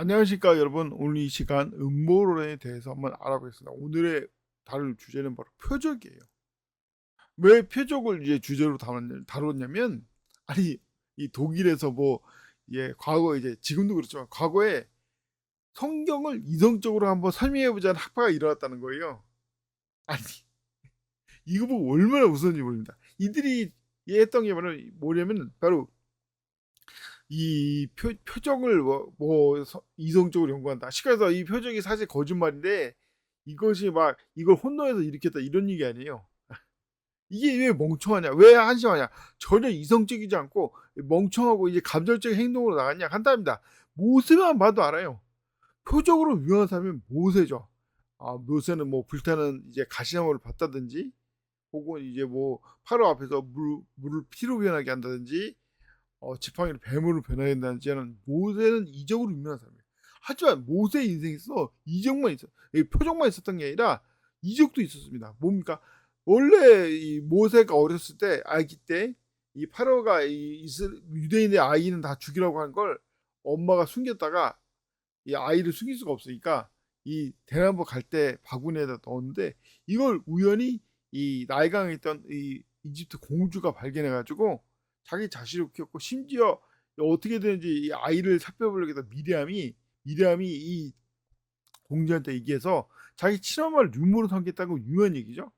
안녕하십니까 여러분. 오늘 이 시간 음모론에 대해서 한번 알아보겠습니다. 오늘의 다룰 주제는 바로 표적이에요. 왜 표적을 이제 주제로 다뤘냐면, 아니 이 독일에서 과거 이제 지금도 그렇지만 과거에 성경을 이성적으로 한번 설명해 보자는 학파가 일어났다는 거예요. 아니 이거 보고 얼마나 웃었는지 모릅니다. 이들이 했던 게 뭐냐면 바로 이 표적을 이성적으로 연구한다. 시가서 이 표적이 사실 거짓말인데 이것이 막 이걸 혼돈해서 일으켰다 이런 얘기 아니에요. 이게 왜 멍청하냐? 왜 한심하냐? 전혀 이성적이지 않고 멍청하고 이제 감정적인 행동으로 나갔냐? 간단합니다. 모세만 봐도 알아요. 표적으로 유명한 사람이 모세죠. 모세는 뭐 불타는 이제 가시나무를 봤다든지, 혹은 이제 뭐 파로 앞에서 물을 피로 변하게 한다든지, 지팡이를 뱀으로 변화한다든지 하는 모세는 이적으로 유명한 사람이에요. 하지만 모세 인생에서 이적만 있어, 표적만 있었던 게 아니라 이적도 있었습니다. 뭡니까? 원래 이 모세가 어렸을 때, 아기 때, 이 파로가 유대인의 아이는 다 죽이라고 한 걸 엄마가 숨겼다가 이 아이를 숨길 수가 없으니까 이 대나무 갈 때 바구니에다 넣었는데, 이걸 우연히 이 나일강에 있던 이 이집트 공주가 발견해가지고 자기 자신을 키웠고, 심지어 어떻게 되는지 이 아이를 살펴보려고 해서 미리암이 이 공주한테 얘기해서 자기 친엄마를 유모로 삼겠다고 유명한 얘기죠.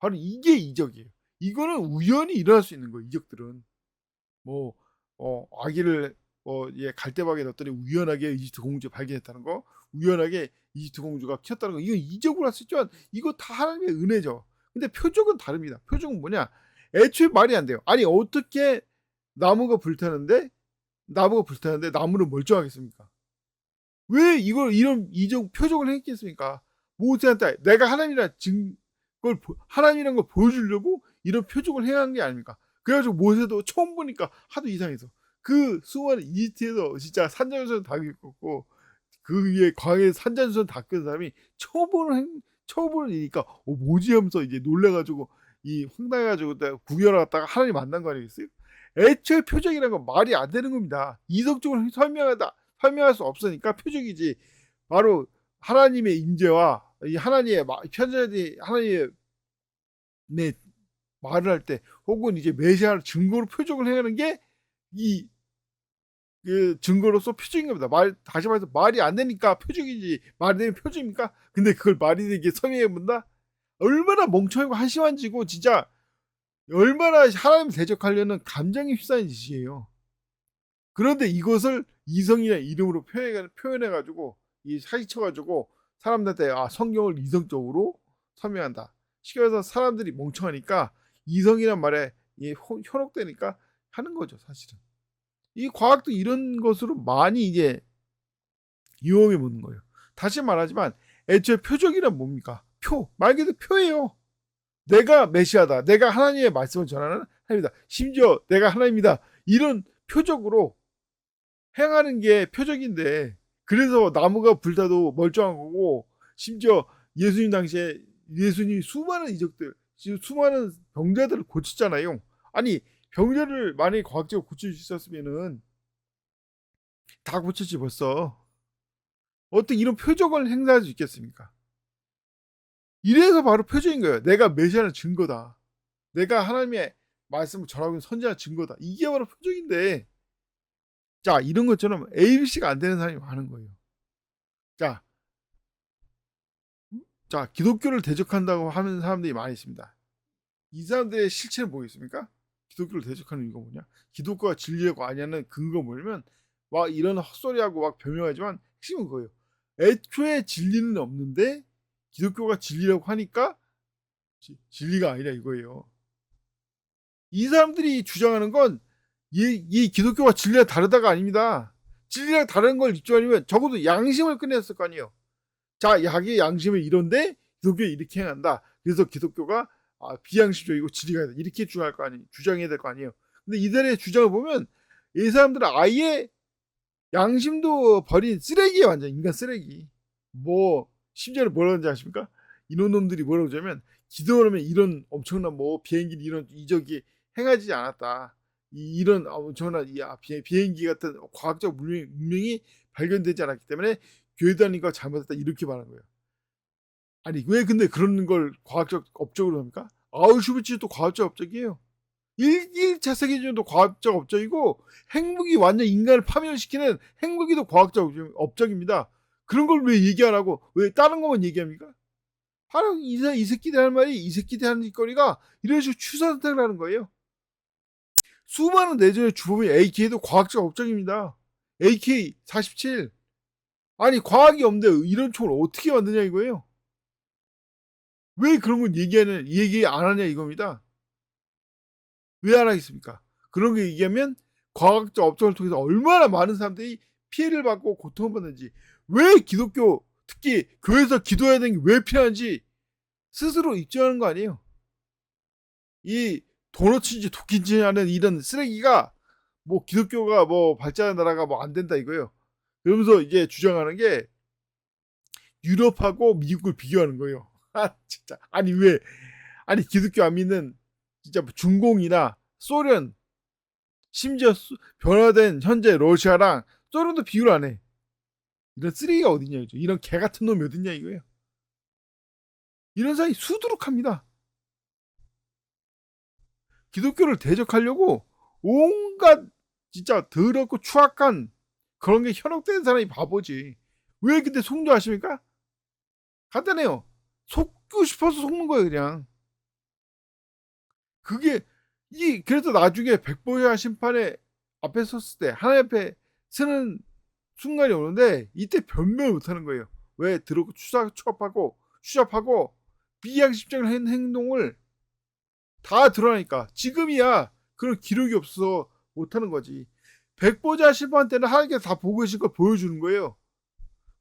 바로 이게 이적이에요. 이거는 우연히 일어날 수 있는 거예요. 이적들은 뭐 아기를 갈대박에 넣었더니 우연하게 이집트 공주 발견했다는 거, 우연하게 이집트 공주가 키웠다는 거, 이건 이적으로 할 수 있지만 이거 다 하나님의 은혜죠. 근데 표적은 다릅니다. 표적은 뭐냐? 애초에 말이 안 돼요. 아니 어떻게 나무가 불타는데 나무는 멀쩡하겠습니까? 왜 이걸 이런 이적 표적을 했겠습니까? 모세한테 내가 하나님이란 걸 보여주려고 이런 표적을 행한 게 아닙니까? 그래가지고 모세도 처음 보니까 하도 이상해서 그 수많은 이집트에서 진짜 산자유선 다 겪었고, 그 위에 광해 산자유선 다 겪은 사람이 처음 보는 일이니까 뭐지 하면서 이제 놀래가지고 이 황당해가지고 구경하러 갔다가 하나님 만난 거 아니겠어요? 애초에 표적이라는 건 말이 안 되는 겁니다. 이성적으로 설명할 수 없으니까 표적이지. 바로 하나님의 인재와 이 하나님의 편지자들이 하나님의 말을 할 때, 혹은 이제 메시아를 증거로 표적을 행하는 게 이 증거로서 표적인 겁니다. 다시 말해서 말이 안 되니까 표적이지, 말이 되면 표적입니까? 근데 그걸 말이 되게 설명해 본다? 얼마나 멍청하고 한심한지고, 진짜 얼마나 하나님 대적하려는 감정이 휩싸인 짓이에요. 그런데 이것을 이성이라는 이름으로 표현해가지고 사기쳐가지고 사람들한테 성경을 이성적으로 설명한다. 쉽게 말해서 사람들이 멍청하니까 이성이란 말에 현혹되니까 하는 거죠, 사실은. 이 과학도 이런 것으로 많이 이제 이용해 보는 거예요. 다시 말하지만 애초에 표적이란 뭡니까? 말 그대로 표예요. 내가 메시아다, 내가 하나님의 말씀을 전하는 하나님이다, 심지어 내가 하나님이다, 이런 표적으로 행하는 게 표적인데, 그래서 나무가 불타도 멀쩡한 거고, 심지어 예수님 당시에 예수님이 수많은 이적들, 수많은 병자들을 고쳤잖아요. 아니 병자를 만약에 과학적으로 고칠 수 있었으면은 다 고쳤지 벌써. 어떻게 이런 표적을 행사할 수 있겠습니까? 이래서 바로 표적인 거예요. 내가 메시아는 증거다, 내가 하나님의 말씀을 전하고 있는 선지자 증거다, 이게 바로 표적인데, 자 이런 것처럼 ABC가 안 되는 사람이 많은 거예요. 자, 기독교를 대적한다고 하는 사람들이 많이 있습니다. 이 사람들의 실체는 뭐겠습니까? 기독교를 대적하는 이유가 뭐냐? 기독교가 진리라고 아니냐는 근거가 뭐냐면, 막 이런 헛소리하고 막 변명하지만 핵심은 그거예요. 애초에 진리는 없는데 기독교가 진리라고 하니까 진리가 아니라 이거예요. 이 사람들이 주장하는 건 이 기독교가 진리랑 다르다가 아닙니다. 진리랑 다른 걸 입증하려면 적어도 양심을 꺼냈을 거 아니에요. 자, 자기의 양심은 이런데 기독교에 이렇게 행한다, 그래서 기독교가 비양심적이고 진리가 아니다, 이렇게 주장해야 될 거 아니에요. 근데 이들의 주장을 보면 이 사람들은 아예 양심도 버린 쓰레기예요. 완전 인간 쓰레기. 심지어는 뭐라고 하는지 아십니까? 이런 놈들이 뭐라고 하냐면, 기도를 하면 이런 엄청난 비행기를 이런 이적이 행하지 않았다, 이런 엄청난 비행기 같은 과학적 문명이 발견되지 않았기 때문에 교회 다니는 거 잘못했다 이렇게 말하는 거예요. 아니 왜 근데 그런 걸 과학적 업적으로 합니까? 아우슈비츠도 과학적 업적이에요. 1차 세계대전도 과학적 업적이고 핵무기 완전 인간을 파멸시키는 핵무기도 과학적 업적입니다. 그런 걸 왜 얘기 안 하고 왜 다른 것만 얘기합니까? 바로 이 새끼들 하는 말이 이 새끼들 하는 짓거리가 이런 식으로 추사 선택을 하는 거예요. 수많은 내전의 주범이 AK도 과학적 업적입니다. AK-47 아니 과학이 없는데 이런 총을 어떻게 만드냐 이거예요. 왜 그런 걸 얘기 안 하냐 이겁니다. 왜 안 하겠습니까? 그런 거 얘기하면 과학적 업적을 통해서 얼마나 많은 사람들이 피해를 받고 고통받는지, 왜 기독교 특히 교회에서 기도해야 되는 게 왜 필요한지 스스로 입증하는 거 아니에요. 이 도너츠인지 도끼인지 하는 이런 쓰레기가 뭐 기독교가 뭐 발전한 나라가 뭐 안 된다 이거예요. 그러면서 이제 주장하는 게 유럽하고 미국을 비교하는 거예요. 아 진짜 아니 왜 아니 기독교 안 믿는 진짜 중공이나 소련 심지어 변화된 현재 러시아랑 소련도 비교를 안 해. 이런 쓰레기가 어딨냐 이죠. 이런 개 같은 놈이 어딨냐 이거예요. 이런 사람이 수두룩합니다. 기독교를 대적하려고 온갖 진짜 더럽고 추악한 그런 게 현혹된 사람이 바보지. 왜 근데 속노하십니까? 간단해요. 속고 싶어서 속는 거예요 그냥. 그게 그래서 나중에 백보야 심판에 앞에 섰을 때 하나님 앞에 서는 순간이 오는데 이때 변명을 못하는 거예요. 왜 들었고 추잡하고 비양심적인 행동을 다 드러나니까 지금이야 그런 기록이 없어서 못하는 거지. 백보자 심판 때는 하나님께서 다 보고 계신 걸 보여주는 거예요.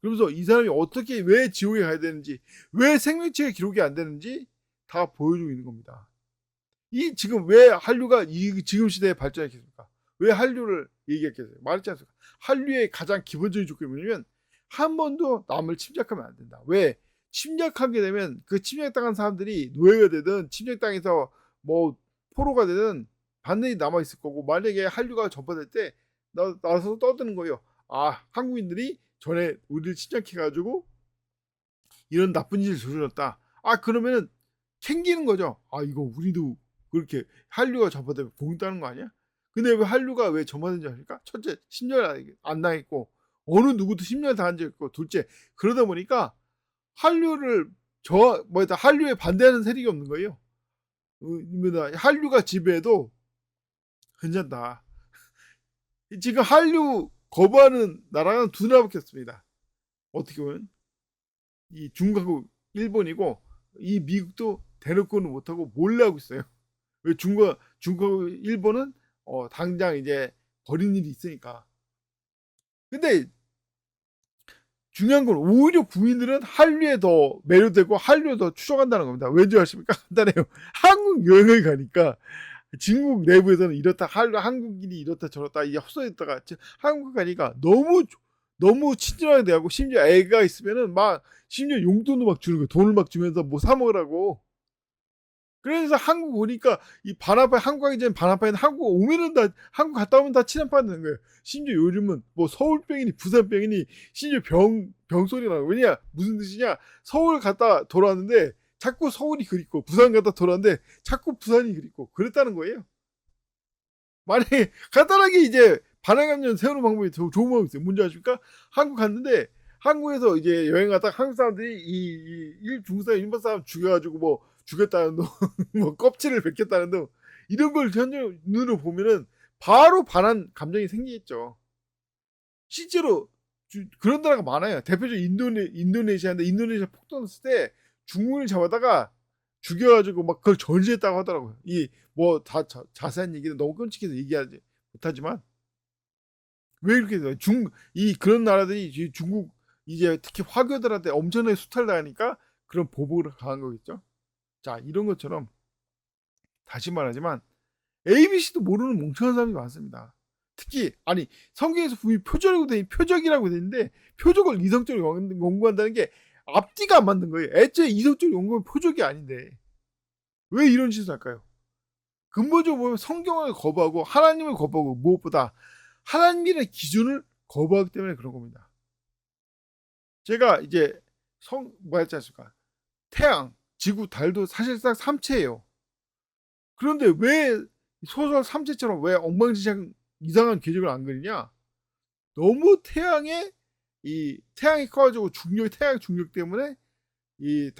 그러면서 이 사람이 어떻게 왜 지옥에 가야 되는지 왜 생명체가 기록이 안 되는지 다 보여주고 있는 겁니다. 이 지금 왜 한류가 이 지금 시대에 발전했겠습니까? 왜 한류를 얘기했겠어요? 말했지 않습니까? 한류의 가장 기본적인 조건이 뭐냐면 한 번도 남을 침략하면 안 된다. 왜? 침략하게 되면 그 침략당한 사람들이 노예가 되든 침략당해서 뭐 포로가 되든 반드시 남아 있을 거고, 만약에 한류가 전파될 때 나서 떠드는 거예요. 아 한국인들이 전에 우리를 침략해가지고 이런 나쁜 짓을 저질렀다. 아 그러면은 캥기는 거죠. 아 이거 우리도 그렇게 한류가 전파되면 복 따는 거 아니야? 근데 왜 한류가 왜 전파된지 아십니까? 첫째, 10년 안 당했고 어느 누구도 10년 당한 적 있고, 둘째 그러다 보니까 한류를 한류에 반대하는 세력이 없는 거예요. 한류가 지배해도 괜찮다. 지금 한류 거부하는 나라는 두 나라밖에 없습니다. 어떻게 보면 이 중국하고 일본이고, 이 미국도 대놓고는 못하고 몰래 하고 있어요. 왜 중국하고 일본은 당장 이제 버린 일이 있으니까. 근데 중요한 건 오히려 국민들은 한류에 더 매료되고 한류에 더 추종한다는 겁니다. 왠지 아십니까? 간단해요. 한국 여행을 가니까 중국 내부에서는 이렇다, 한국인이 이렇다 저렇다 이게 헛소리했다가 한국 가니까 너무 친절하게 대하고, 심지어 애가 있으면은 막 심지어 용돈도 막 주는 거예요. 돈을 막 주면서 뭐 사 먹으라고. 그래서 한국 오니까 이 반환판, 한국 가기 전에 반환판인데 한국 오면은 다, 한국 갔다 오면 다 친환판 되는 거예요. 심지어 요즘은 뭐 서울병이니 부산병이니 심지어 병소리 나고. 왜냐 무슨 뜻이냐, 서울 갔다 돌아왔는데 자꾸 서울이 그립고, 부산 갔다 돌아왔는데 자꾸 부산이 그립고 그랬다는 거예요. 만약에 간단하게 이제 반항감정 세우는 방법이 좋은 방법이 있어요. 뭔지 아십니까? 한국 갔는데 한국에서 이제 여행 가다가 한국 사람들이 중국 사람, 일본 사람 죽여가지고 뭐 죽였다는 둥, 뭐 껍질을 벗겼다는 둥, 이런 걸 현재 눈으로 보면은 바로 반한 감정이 생기겠죠. 실제로 그런 나라가 많아요. 대표적으로 인도네시아인데, 인도네시아 폭동 났을 때 중국을 잡아다가 죽여가지고 막 그걸 전시했다고 하더라고요. 이 뭐 다 자세한 얘기는 너무 끔찍해서 얘기하지 못하지만, 왜 이렇게 돼요? 그런 나라들이 중국 이제 특히 화교들한테 엄청나게 수탈 당하니까 그런 보복을 강한 거겠죠. 자, 이런 것처럼 다시 말하지만 ABC도 모르는 멍청한 사람이 많습니다. 특히 아니 성경에서 분명히 표적이라고 돼 있는데, 표적을 이성적으로 연구한다는 게 앞뒤가 안 맞는 거예요. 애초에 이성적으로 연구하면 표적이 아닌데 왜 이런 짓을 할까요? 근본적으로 보면 성경을 거부하고 하나님을 거부하고, 무엇보다 하나님의 기준을 거부하기 때문에 그런 겁니다. 제가 이제 뭐였지 않습니까? 태양, 지구, 달도 사실상 삼체예요. 그런데 왜 소설 삼체처럼 왜 엉망진창 이상한 궤적을 안 그리냐? 너무 태양이 커가지고 태양 중력 때문에 이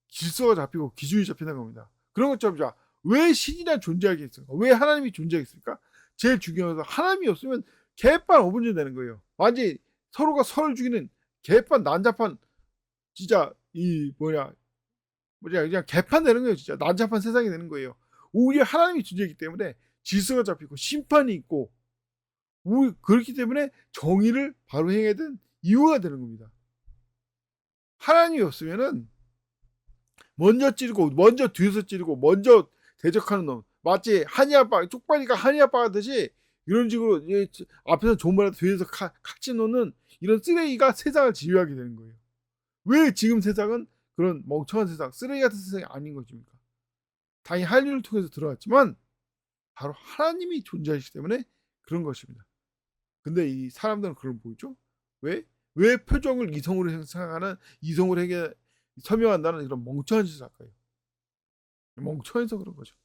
질서가 잡히고 기준이 잡히는 겁니다. 그런 것처럼 왜 신이란 존재하겠습니까? 왜 하나님이 존재하겠습니까? 제일 중요한 건 하나님이 없으면 개판 어분전 되는 거예요. 완전히 서로가 서로를 죽이는 개판 난잡한 진짜 그냥 개판 되는 거예요. 진짜 난잡한 세상이 되는 거예요. 오히려 하나님이 존재이기 때문에 질서가 잡히고 심판이 있고 그렇기 때문에 정의를 바로 행해야 되는 이유가 되는 겁니다. 하나님이 없으면은 먼저 찌르고 먼저 뒤에서 찌르고 먼저 대적하는 놈 마치 한이아빠 쪽발이가 한이아빠 하듯이 이런 식으로 앞에서 좋은 말해도 뒤에서 칼집 놓는 이런 쓰레기가 세상을 지배하게 되는 거예요. 왜 지금 세상은 그런 멍청한 세상 쓰레기 같은 세상이 아닌 것입니까? 당연히 한류를 통해서 들어왔지만 바로 하나님이 존재하시기 때문에 그런 것입니다. 근데 이 사람들은 그걸 보이죠? 왜 표정을 이성으로 생각하는 이성으로 설명한다는 이런 멍청한 짓을 할까요? 멍청해서 그런 거죠.